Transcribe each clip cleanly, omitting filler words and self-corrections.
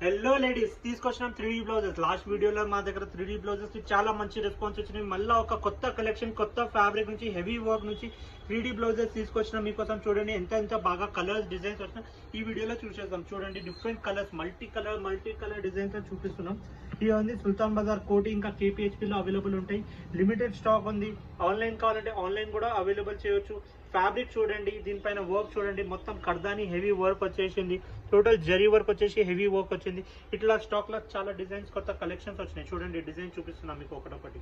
Hello ladies, తీసుకొచ్చిన 3D blouses. Last వీడియోలో మా దగ్గర 3D బ్లౌజెస్ చాలా మంచి రెస్పాన్స్ వచ్చినాయి. మళ్ళీ ఒక కొత్త కలెక్షన్, కొత్త ఫ్యాబ్రిక్ నుంచి, హెవీ వర్క్ నుంచి 3D బ్లౌజెస్ తీసుకొచ్చిన మీకోసం. చూడండి ఎంత బాగా కలర్స్, డిజైన్స్ వచ్చినా ఈ వీడియోలో చూసేద్దాం. చూడండి, different colours, multi colour designs చూపిస్తున్నాం. ఇది ఉంది సుల్తాన్ బజార్ కోటి, ఇంకా KPHP లో అవైలబుల్ ఉంటాయి. లిమిటెడ్ స్టాక్ ఉంది. ఆన్లైన్ కావాలంటే ఆన్లైన్ కూడా అవైలబుల్ చేయొచ్చు. ఫ్యాబ్రిక్ చూడండి, దీనిపైన వర్క్ చూడండి, మొత్తం కర్దాని హెవీ వర్క్ వచ్చేసింది. టోటల్ జరీ వర్క్ వచ్చేసి హెవీ వర్క్ వచ్చింది. ఇట్లా స్టాక్ లో చాలా డిజైన్స్, కొత్త కలెక్షన్స్ వచ్చినాయి. చూడండి, డిజైన్ చూపిస్తున్నాం మీకు ఒకటొకటి.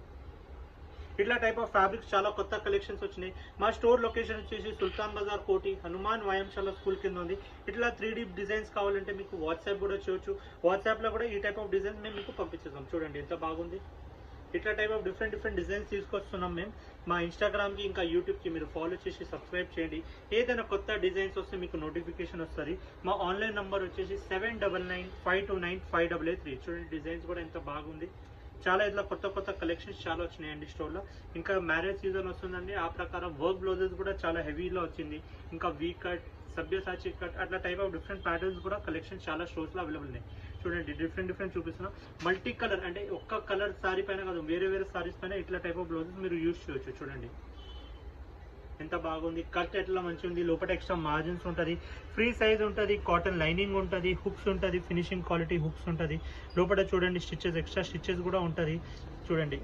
ఇట్లా టైప్ ఆఫ్ ఫ్యాబ్రిక్స్ చాలా కొత్త కలెక్షన్స్ వచ్చినాయి. మా స్టోర్ లొకేషన్ వచ్చేసి సుల్తాన్ బజార్ కోటి, హనుమాన్ వ్యాయామశాల స్కూల్ కింద ఉంది. ఇట్లా 3D డిజైన్స్ కావాలంటే మీకు వాట్సాప్ కూడా చేయొచ్చు. వాట్సాప్ లో కూడా ఈ టైప్ ఆఫ్ డిజైన్స్ మేము మీకు పంపించేస్తాం. చూడండి ఎంత బాగుంది. ఇట్లా టైప్ ఆఫ్ డిఫరెంట్ డిజైన్స్ తీసుకొస్తున్నాం మేము. మా ఇన్స్టాగ్రామ్కి ఇంకా యూట్యూబ్కి మీరు ఫాలో చేసి సబ్స్క్రైబ్ చేయండి. ఏదైనా కొత్త డిజైన్స్ వస్తే మీకు నోటిఫికేషన్ వస్తుంది. మా ఆన్లైన్ నంబర్ వచ్చేసి 7995295883. చూడండి, డిజైన్స్ కూడా ఎంత బాగుంది. చాలా ఇట్లా కొత్త కలెక్షన్స్ చాలా వచ్చినాయండి స్టోర్లో. ఇంకా మ్యారేజ్ సీజన్ వస్తుందండి, ఆ ప్రకారం వర్క్ బ్లౌజెస్ కూడా చాలా హెవీలో వచ్చింది. ఇంకా వీ కట్, సభ్యసాచి కట్, అట్లా టైప్ ఆఫ్ డిఫరెంట్ ప్యాటర్న్స్ కూడా కలెక్షన్ చాలా స్టోర్స్లో అవైలబుల్ ఉన్నాయి. చూడండి, డిఫరెంట్ చూపిస్తున్నాం. మల్టీ కలర్ అంటే ఒక్క కలర్ సారీ పైన కాదు, వేరే సారీస్ పైన ఇట్లా టైప్ ఆఫ్ బ్లౌజెస్ మీరు యూజ్ చేయొచ్చు. చూడండి ఎంత బాగుంది. కట్ ఎట్లా మంచిగా ఉంది. లోపల ఎక్స్ట్రా మార్జిన్స్ ఉంటుంది, ఫ్రీ సైజ్ ఉంటుంది, కాటన్ లైనింగ్ ఉంటుంది, హుక్స్ ఉంటుంది, ఫినిషింగ్ క్వాలిటీ హుక్స్ ఉంటుంది. లోపల చూడండి స్టిచెస్, ఎక్స్ట్రా స్టిచెస్ కూడా ఉంటుంది. చూడండి,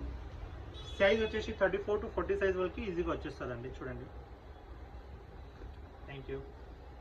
సైజ్ వచ్చేసి 34 to 40 సైజ్ వరకు ఈజీగా వచ్చేస్తుందండి. చూడండి, థ్యాంక్ యూ.